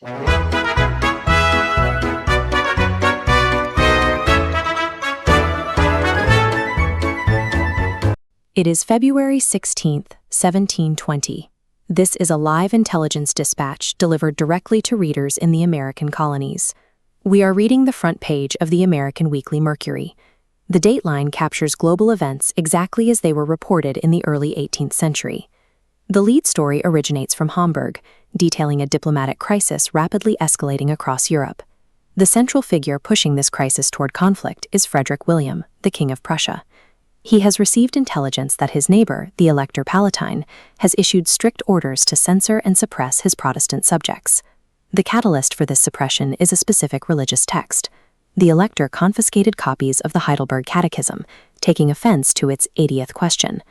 It is February 16th, 1720. This is a live intelligence dispatch delivered directly to readers in the American colonies. We are reading the front page of the American Weekly Mercury. The dateline captures global events exactly as they were reported in the early 18th century. The lead story originates from Hamburg, detailing a diplomatic crisis rapidly escalating across Europe. The central figure pushing this crisis toward conflict is Frederick William, the King of Prussia. He has received intelligence that his neighbor, the Elector Palatine, has issued strict orders to censor and suppress his Protestant subjects. The catalyst for this suppression is a specific religious text. The Elector confiscated copies of the Heidelberg Catechism, taking offense to its 80th question.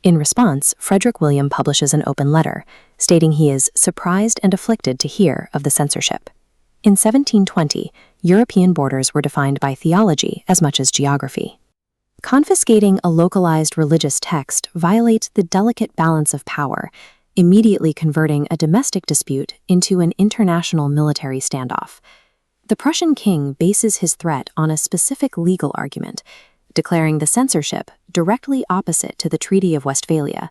In response, Frederick William publishes an open letter, stating he is surprised and afflicted to hear of the censorship. In 1720, European borders were defined by theology as much as geography. Confiscating a localized religious text violates the delicate balance of power, immediately converting a domestic dispute into an international military standoff. The Prussian king bases his threat on a specific legal argument, declaring the censorship directly opposite to the Treaty of Westphalia.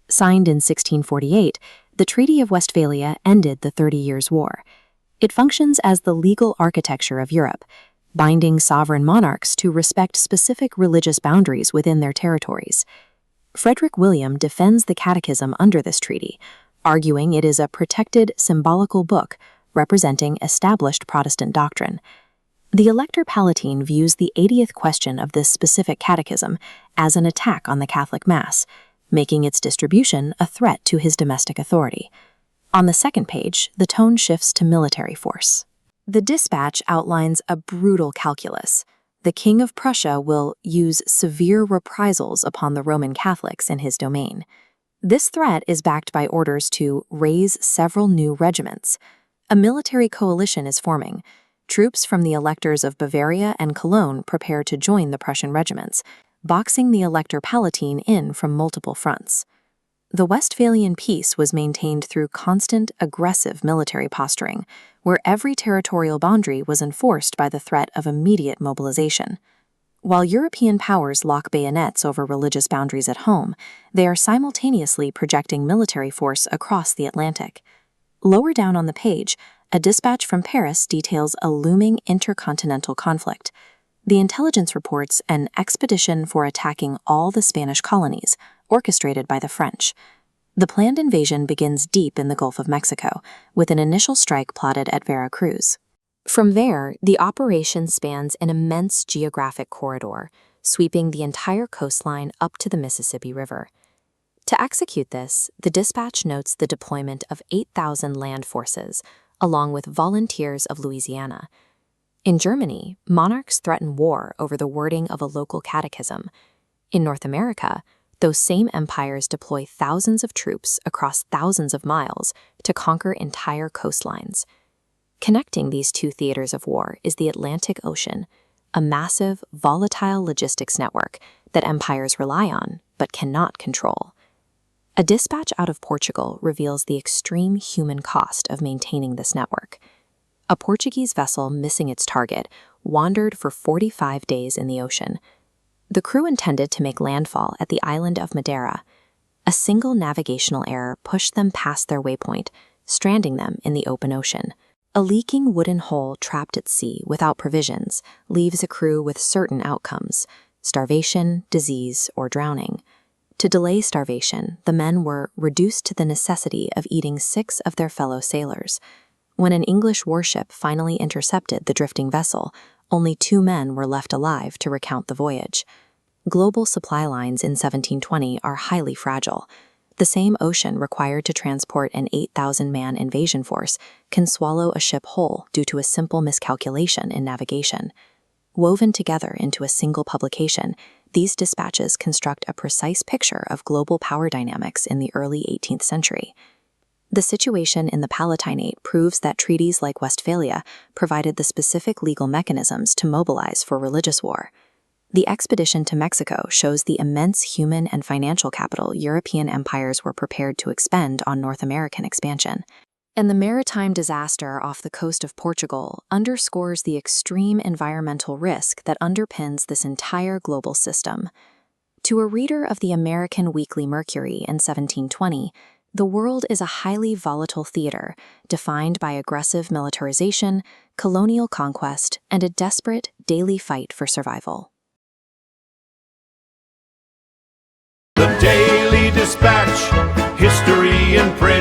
Signed in 1648, the Treaty of Westphalia ended the 30 Years' War. It functions as the legal architecture of Europe, binding sovereign monarchs to respect specific religious boundaries within their territories. Frederick William defends the Catechism under this treaty, arguing it is a protected, symbolical book representing established Protestant doctrine. The Elector Palatine views the 80th question of this specific catechism as an attack on the Catholic Mass, making its distribution a threat to his domestic authority. On the second page, the tone shifts to military force. The dispatch outlines a brutal calculus. The King of Prussia will use severe reprisals upon the Roman Catholics in his domain. This threat is backed by orders to raise several new regiments. A military coalition is forming. Troops from the electors of Bavaria and Cologne prepare to join the Prussian regiments, boxing the Elector Palatine in from multiple fronts. The Westphalian peace was maintained through constant, aggressive military posturing, where every territorial boundary was enforced by the threat of immediate mobilization. While European powers lock bayonets over religious boundaries at home, they are simultaneously projecting military force across the Atlantic. Lower down on the page, a dispatch from Paris details a looming intercontinental conflict. The intelligence reports an expedition for attacking all the Spanish colonies, orchestrated by the French. The planned invasion begins deep in the Gulf of Mexico, with an initial strike plotted at Veracruz. From there, the operation spans an immense geographic corridor, sweeping the entire coastline up to the Mississippi River. To execute this, the dispatch notes the deployment of 8,000 land forces, along with volunteers of Louisiana. In Germany, monarchs threaten war over the wording of a local catechism. In North America, those same empires deploy thousands of troops across thousands of miles to conquer entire coastlines. Connecting these two theaters of war is the Atlantic Ocean, a massive, volatile logistics network that empires rely on but cannot control. A dispatch out of Portugal reveals the extreme human cost of maintaining this network. A Portuguese vessel missing its target wandered for 45 days in the ocean. The crew intended to make landfall at the island of Madeira. A single navigational error pushed them past their waypoint, stranding them in the open ocean. A leaking wooden hull trapped at sea without provisions leaves a crew with certain outcomes: starvation, disease, or drowning. To delay starvation, the men were reduced to the necessity of eating 6 of their fellow sailors. When an English warship finally intercepted the drifting vessel, only 2 men were left alive to recount the voyage. Global supply lines in 1720 are highly fragile. The same ocean required to transport an 8,000-man invasion force can swallow a ship whole due to a simple miscalculation in navigation. Woven together into a single publication, these dispatches construct a precise picture of global power dynamics in the early 18th century. The situation in the Palatinate proves that treaties like Westphalia provided the specific legal mechanisms to mobilize for religious war. The expedition to Mexico shows the immense human and financial capital European empires were prepared to expend on North American expansion. And the maritime disaster off the coast of Portugal underscores the extreme environmental risk that underpins this entire global system. To a reader of the American Weekly Mercury in 1720, the world is a highly volatile theater, defined by aggressive militarization, colonial conquest, and a desperate daily fight for survival. The Daily Dispatch, history in print.